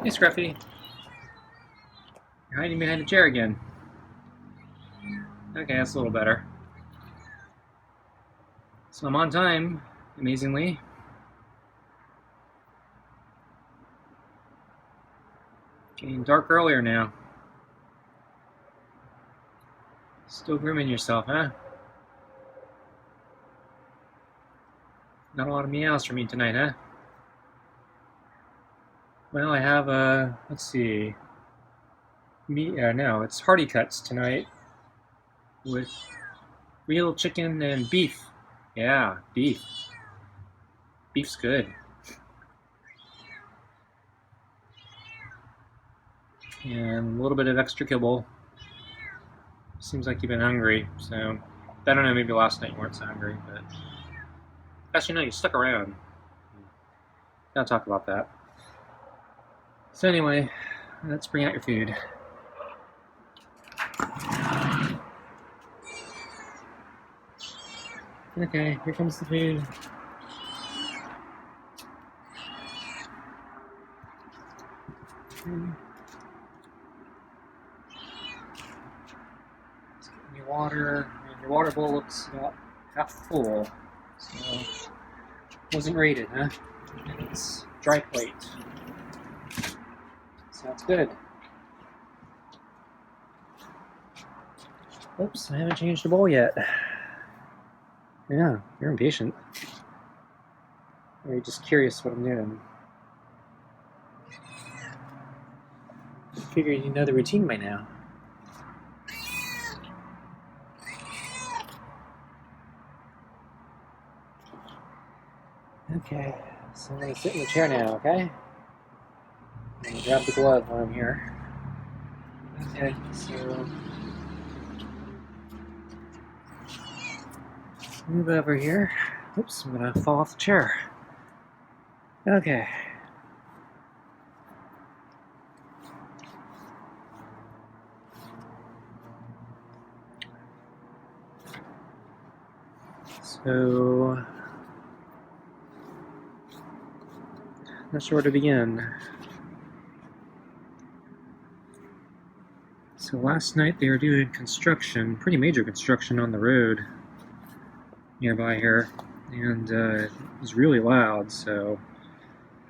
Hey, Scruffy. You're hiding behind the chair again. Okay, that's a little better. So I'm on time, amazingly. Getting dark earlier now. Still grooming yourself, huh? Not a lot of meows for me tonight, huh? Well, I have let's see. No, it's hearty cuts tonight with real chicken and beef. Yeah, beef. Beef's good. And a little bit of extra kibble. Seems like you've been hungry, so I don't know, maybe last night you weren't so hungry, but actually no, you stuck around. Gotta talk about that. So anyway, let's bring out your food. Okay, here comes the food. Let's get your water. And your water bowl looks about half full. So, wasn't rated, huh? It's dry plate. Sounds good. Oops, I haven't changed the bowl yet. Yeah, you're impatient. Or you're just curious what I'm doing. I figured you know the routine by now. Okay, so I'm going to sit in the chair now, okay? I'm going to grab the glove while I'm here. Okay, so move over here. Oops, I'm going to fall off the chair. Okay. So, not sure where to begin. So last night they were doing construction, pretty major construction on the road nearby here, and it was really loud, so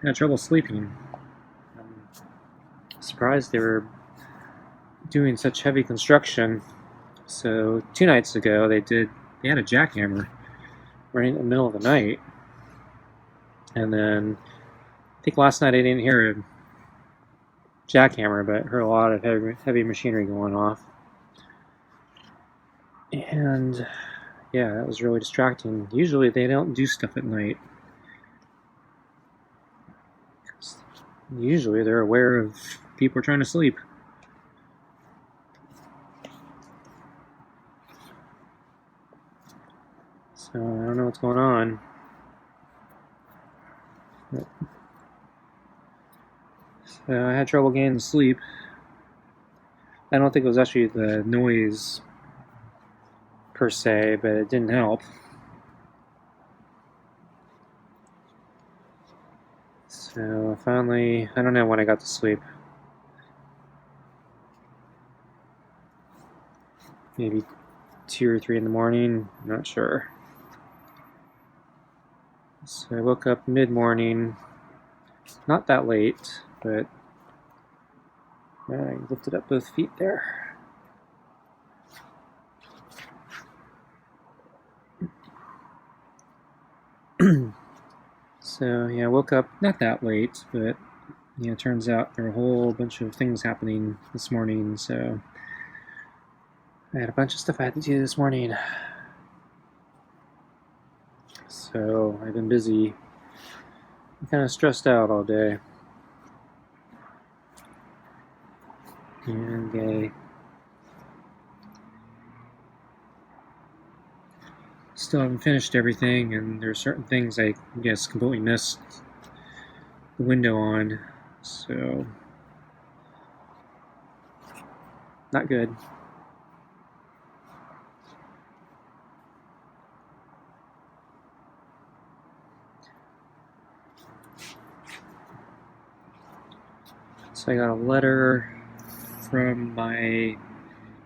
I had trouble sleeping. I'm surprised they were doing such heavy construction. So 2 nights ago they had a jackhammer right in the middle of the night, and then I think last night I didn't hear a jackhammer, but heard a lot of heavy machinery going off. And yeah, that was really distracting. Usually they don't do stuff at night. Usually they're aware of people trying to sleep. So I don't know what's going on. So I had trouble getting to sleep. I don't think it was actually the noise per se, but it didn't help. So finally, I don't know when I got to sleep. Maybe 2 or 3 in the morning, I'm not sure. So I woke up mid-morning, not that late, but I lifted up both feet there. So yeah, I woke up not that late, but yeah, it turns out there were a whole bunch of things happening this morning, so I had a bunch of stuff I had to do this morning. So I've been busy. I'm kind of stressed out all day. And I still haven't finished everything, and there are certain things I guess completely missed the window on, so not good. So I got a letter from my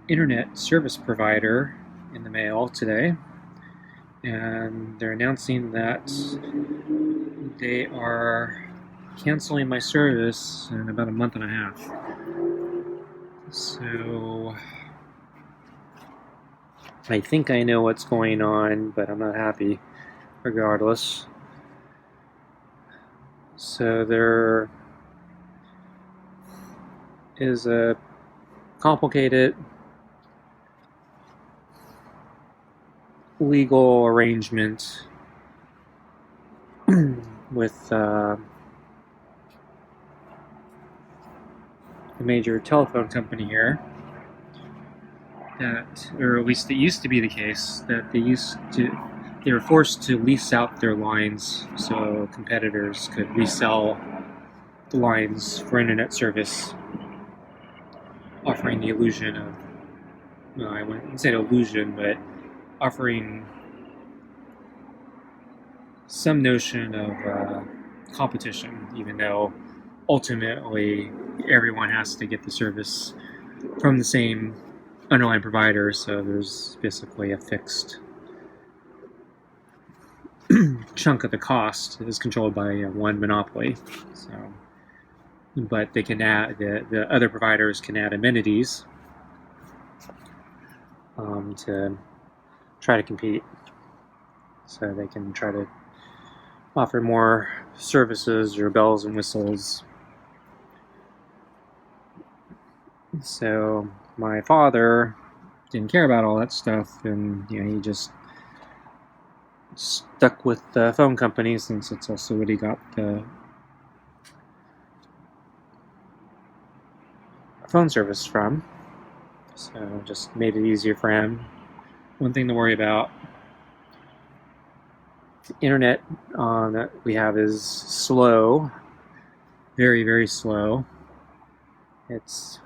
internet service provider in the mail today, and they're announcing that they are canceling my service in about a month and a half. So I think I know what's going on, but I'm not happy regardless. So there is a complicated legal arrangement with the major telephone company here, that, or at least it used to be the case, that they were forced to lease out their lines so competitors could resell the lines for internet service, offering the illusion of, well, I wouldn't say illusion, but offering some notion of competition, even though ultimately everyone has to get the service from the same underlying provider, so there's basically a fixed chunk of the cost is controlled by one monopoly. So, but they can add, the other providers can add amenities to try to compete. So they can try to offer more services or bells and whistles. So my father didn't care about all that stuff, and he just stuck with the phone company, since it's also what he got the phone service from. So just made it easier for him. One thing to worry about: the internet that we have is slow, very, very slow. It's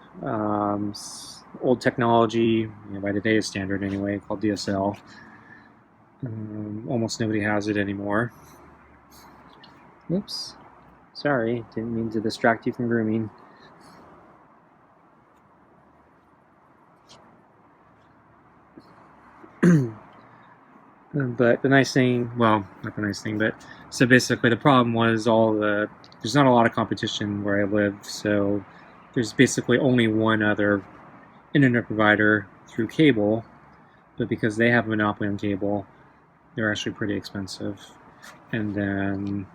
old technology, by today's standard anyway, called DSL. Almost nobody has it anymore. Oops. Sorry, didn't mean to distract you from grooming. But the nice thing, well, not the nice thing, but so basically the problem was there's not a lot of competition where I live, so there's basically only one other internet provider through cable, but because they have a monopoly on cable, they're actually pretty expensive. And then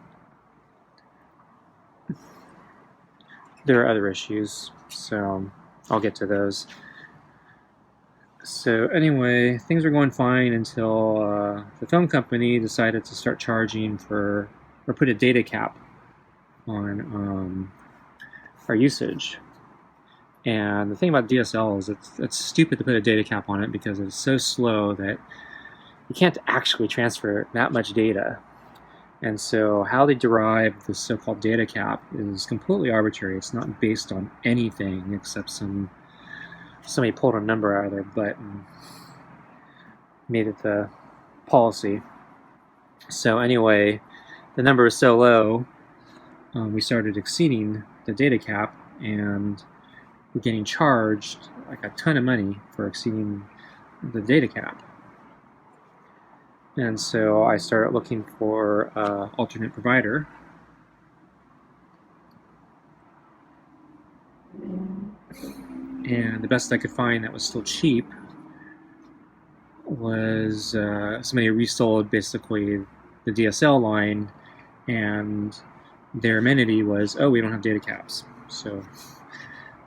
there are other issues, so I'll get to those. So anyway, things were going fine until the phone company decided to start charging or put a data cap on our usage. And the thing about DSL is it's stupid to put a data cap on it, because it's so slow that you can't actually transfer that much data. And so how they derive the so-called data cap is completely arbitrary. It's not based on anything except somebody pulled a number out of their butt and made it the policy. So anyway, the number was so low, we started exceeding the data cap, and we're getting charged like a ton of money for exceeding the data cap. And so I started looking for an alternate provider. And the best I could find that was still cheap was somebody resold basically the DSL line, and their amenity was, oh, we don't have data caps, so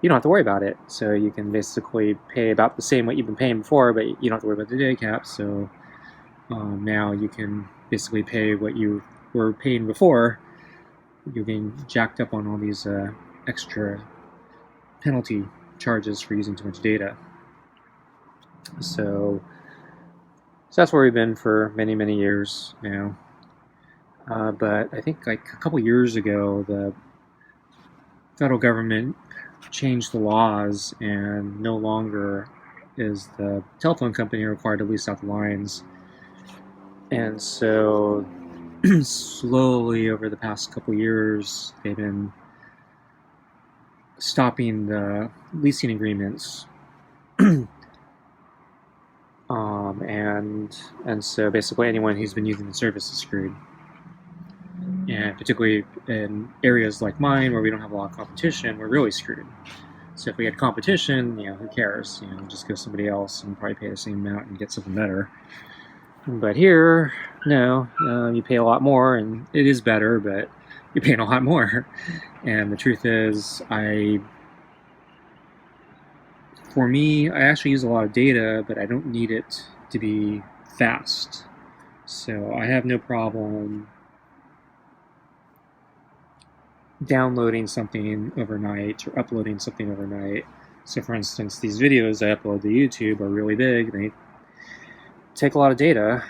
you don't have to worry about it. So you can basically pay about the same what you've been paying before, but you don't have to worry about the data caps. So now you can basically pay what you were paying before. You're getting jacked up on all these extra penalty charges for using too much data. So that's where we've been for many, many years now. But I think like a couple years ago, the federal government changed the laws, and no longer is the telephone company required to lease out the lines. And so slowly over the past couple years, they've been stopping the leasing agreements. And so basically anyone who's been using the service is screwed. And particularly in areas like mine where we don't have a lot of competition, we're really screwed. So if we had competition, who cares? Just go somebody else and probably pay the same amount and get something better. But here, no, you pay a lot more, and it is better, but you're paying a lot more. And the truth is, for me, I actually use a lot of data, but I don't need it to be fast. So I have no problem downloading something overnight or uploading something overnight. So for instance, these videos I upload to YouTube are really big. They take a lot of data.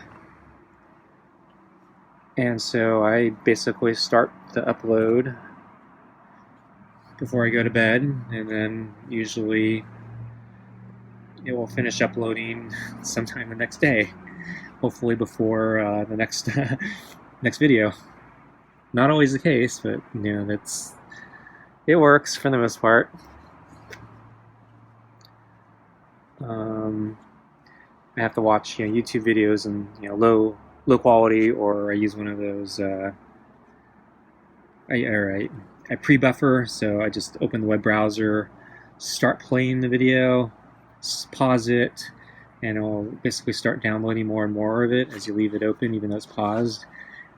And so I basically start the upload before I go to bed, and then usually it will finish uploading sometime the next day, hopefully before the next next video. Not always the case, but it works for the most part. I have to watch YouTube videos in low quality, or I use one of those. I pre-buffer, so I just open the web browser, start playing the video, pause it, and it'll basically start downloading more and more of it as you leave it open, even though it's paused.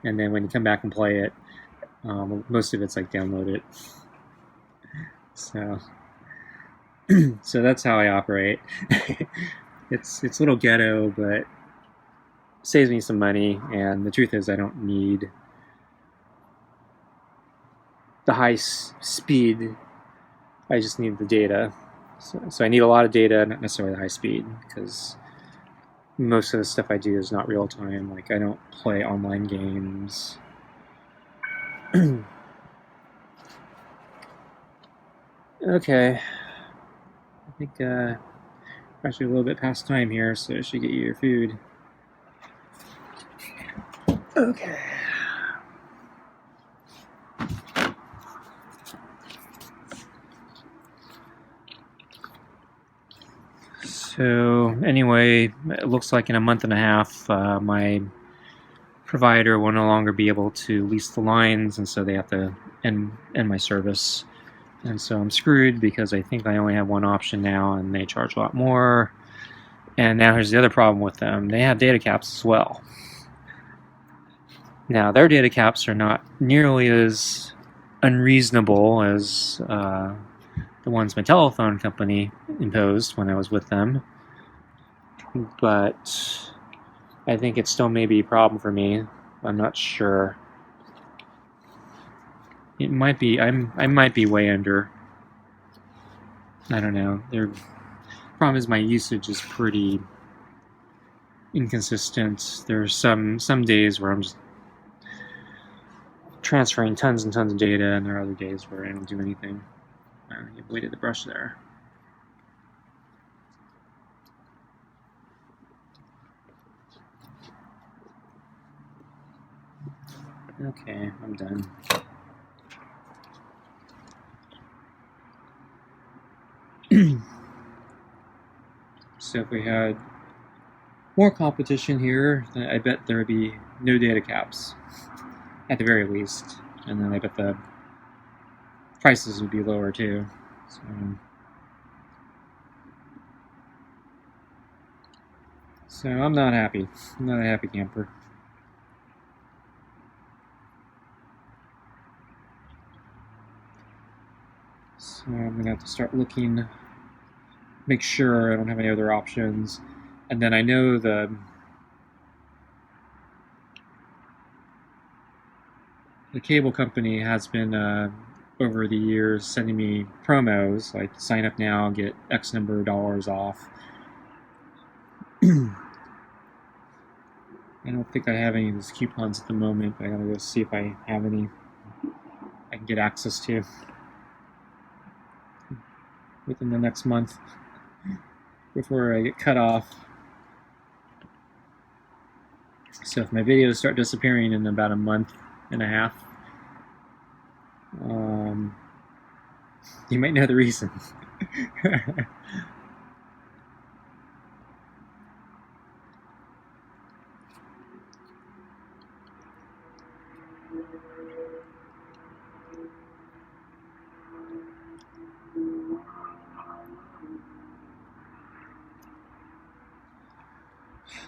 And then when you come back and play it, most of it's like downloaded. So that's how I operate. It's a little ghetto, but saves me some money. And the truth is, I don't need the high speed. I just need the data. So I need a lot of data, not necessarily the high speed, because most of the stuff I do is not real time. Like, I don't play online games. Okay. I think actually a little bit past time here, so I should get you your food. Okay. So anyway, it looks like in a month and a half, my provider will no longer be able to lease the lines, and so they have to end my service. And so I'm screwed because I think I only have one option now, and they charge a lot more. And now here's the other problem with them. They have data caps as well. Now, their data caps are not nearly as unreasonable as the ones my telephone company imposed when I was with them. But I think it still may be a problem for me. I'm not sure. It might be. I might be way under. I don't know. The problem is my usage is pretty inconsistent. There's some days where I'm just transferring tons and tons of data, and there are other days where I don't do anything. You bleeded the brush there. Okay, I'm done. So if we had more competition here, then I bet there would be no data caps, at the very least. And then I bet the prices would be lower too. So I'm not happy. I'm not a happy camper. So I'm going to have to start looking, make sure I don't have any other options. And then I know the cable company has been, over the years, sending me promos, like sign up now, get X number of dollars off. I don't think I have any of these coupons at the moment, but I gotta go see if I have any I can get access to within the next month before I get cut off. So if my videos start disappearing in about a month and a half, You might know the reason.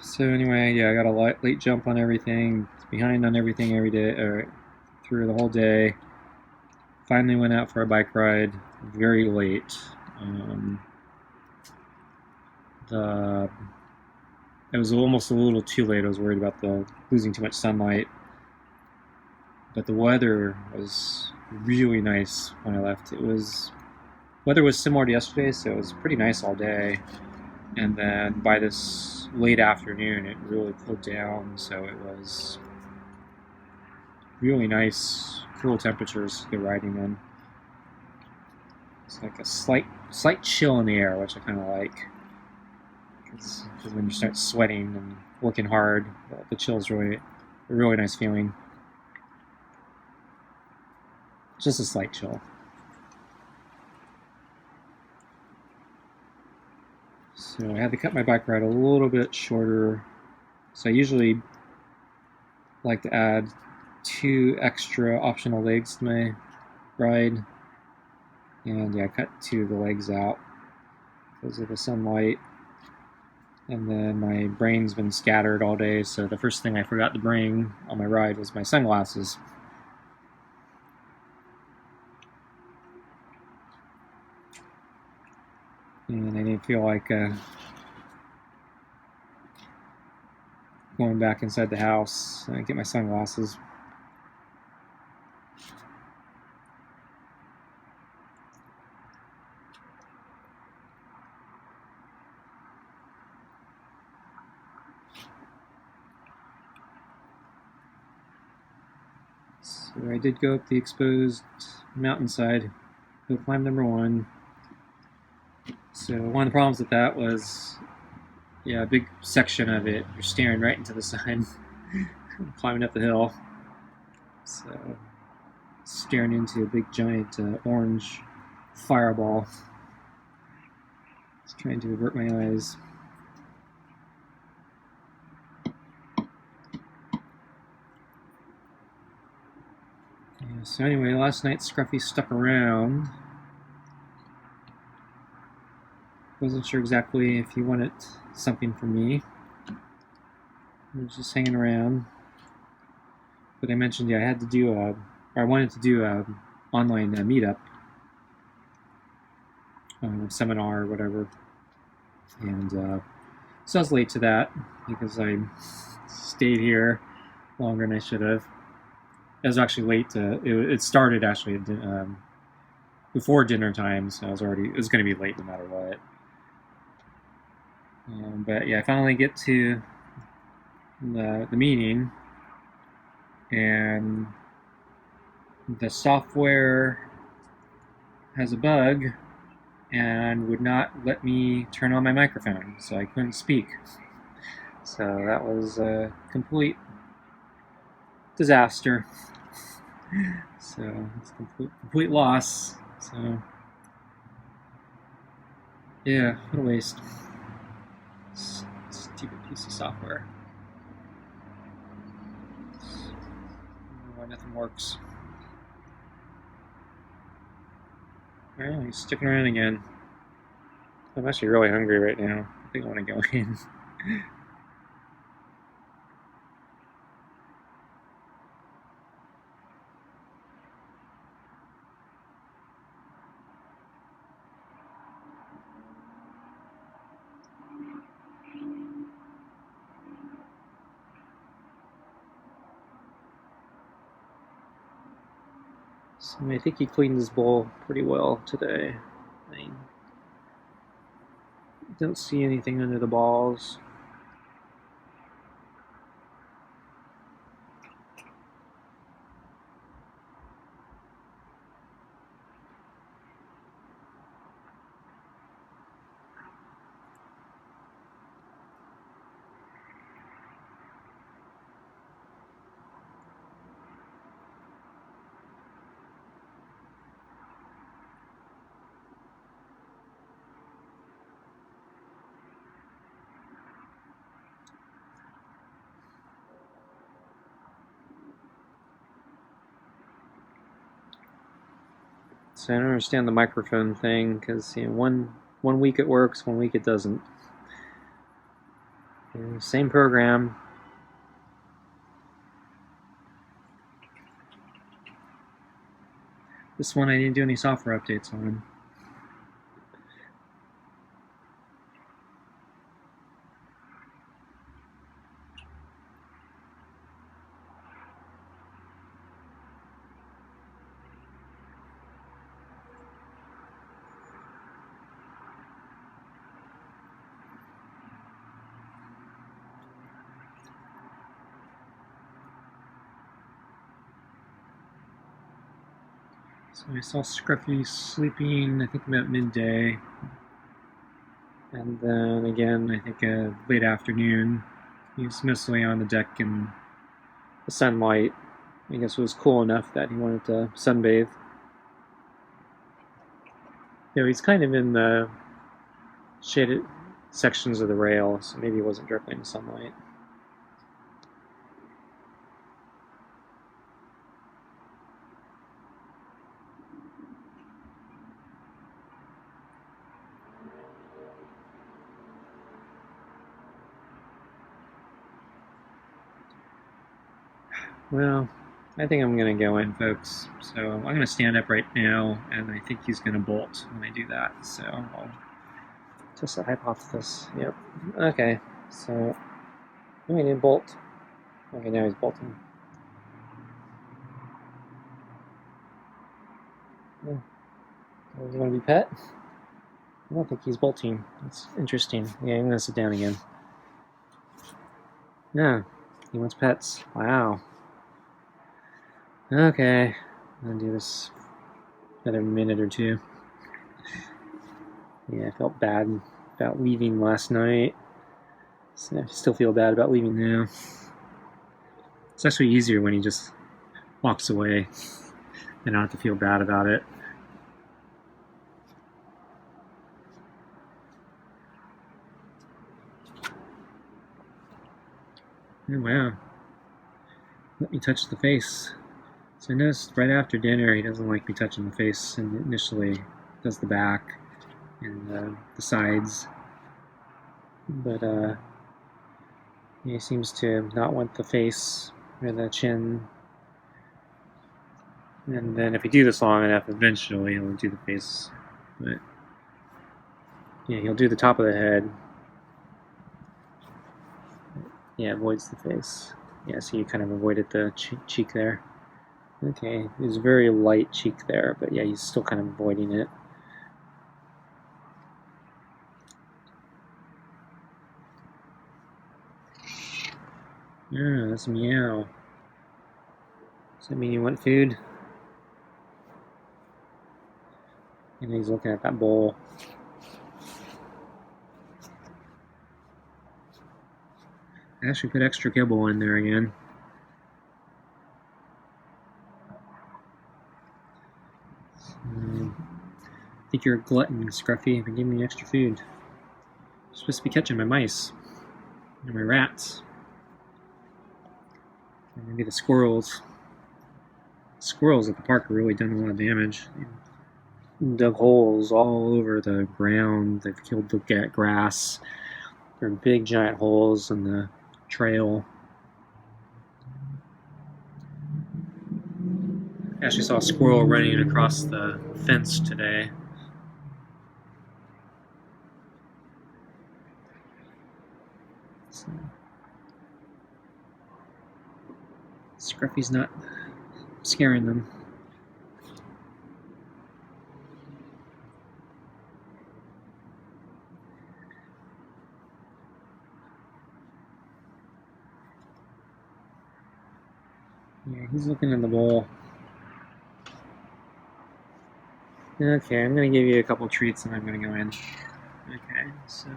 So anyway, yeah, I got a late jump on everything, behind on everything every day, or through the whole day. Finally went out for a bike ride, very late. The It was almost a little too late. I was worried about losing too much sunlight, but the weather was really nice when I left. Weather was similar to yesterday, so it was pretty nice all day. And then by this late afternoon, it really cooled down, so it was really nice, cool temperatures to go riding in. It's like a slight chill in the air, which I kind of like. Because when you start sweating and working hard, the chill is really a really nice feeling. Just a slight chill. So I had to cut my bike ride a little bit shorter. So I usually like to add 2 extra optional legs to my ride. And yeah, I cut 2 of the legs out because of the sunlight. And then my brain's been scattered all day, so the first thing I forgot to bring on my ride was my sunglasses. And I didn't feel like going back inside the house and get my sunglasses. So I did go up the exposed mountainside, go climb number 1. So one of the problems with that was, yeah, a big section of it, you're staring right into the sun, climbing up the hill. So staring into a big giant orange fireball. Just trying to avert my eyes. Yeah, so anyway, last night Scruffy stuck around. Wasn't sure exactly if he wanted something from me. He was just hanging around. But I mentioned, yeah, I had to do or I wanted to do a online meetup, seminar or whatever. And so I was late to that because I stayed here longer than I should have. I was actually late to, it started actually before dinner time, so it was going to be late no matter what. But yeah, I finally get to the meeting, and the software has a bug and would not let me turn on my microphone, so I couldn't speak. So that was a complete disaster. So it's a complete loss. So yeah, what a waste. Stupid piece of software. I don't know why nothing works. Well, he's sticking around again. I'm actually really hungry right now. I think I want to go in. So I think he cleaned his bowl pretty well today. I don't see anything under the balls. So I don't understand the microphone thing, because one week it works, 1 week it doesn't. Same program. This one I didn't do any software updates on. So I saw Scruffy sleeping, I think about midday. And then again, I think late afternoon. He was mostly on the deck in the sunlight. I guess it was cool enough that he wanted to sunbathe. He's kind of in the shaded sections of the rail, so maybe he wasn't directly in the sunlight. Well, I think I'm going to go in, folks. So I'm going to stand up right now, and I think he's going to bolt when I do that. So I'll test the hypothesis. Yep. Okay. So he didn't bolt. Okay, now he's bolting. Yeah. Is he going to be pet? I don't think he's bolting. That's interesting. Yeah, I'm going to sit down again. Yeah, he wants pets. Wow. Okay, I'm going to do this another minute or two. Yeah, I felt bad about leaving last night. So I still feel bad about leaving now. It's actually easier when he just walks away. I don't have to feel bad about it. Oh, wow. Let me touch the face. So I noticed right after dinner he doesn't like me touching the face, and initially does the back and the sides. But he seems to not want the face or the chin. And then if we do this long enough, eventually he'll do the face. But yeah, he'll do the top of the head. Yeah, avoids the face. Yeah, so you kind of avoided the cheek there. Okay, there's a very light cheek there, but yeah, he's still kind of avoiding it. Yeah, that's a meow. Does that mean you want food? And he's looking at that bowl. I actually put extra kibble in there again. I think you're a glutton, Scruffy, for giving me extra food. You're supposed to be catching my mice. And my rats. And maybe the squirrels. Squirrels at the park have really done a lot of damage. They've dug holes all over the ground. They've killed the grass. There are big giant holes in the trail. I actually saw a squirrel running across the fence today. So, Scruffy's not scaring them. Yeah, he's looking in the bowl. Okay, I'm going to give you a couple treats and I'm going to go in. Okay, so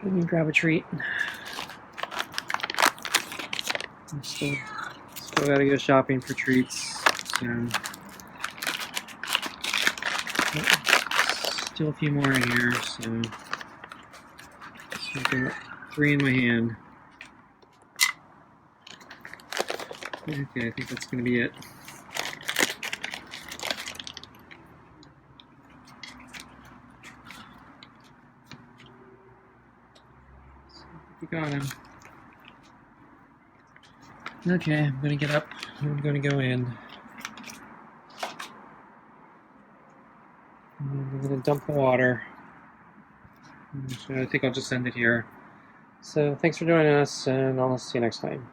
let me grab a treat. Still gotta go shopping for treats. So still a few more in here. So I've got 3 in my hand. Okay, I think that's gonna be it. You got him. Okay, I'm gonna get up. I'm gonna go in. I'm gonna dump the water. So I think I'll just end it here. So thanks for joining us, and I'll see you next time.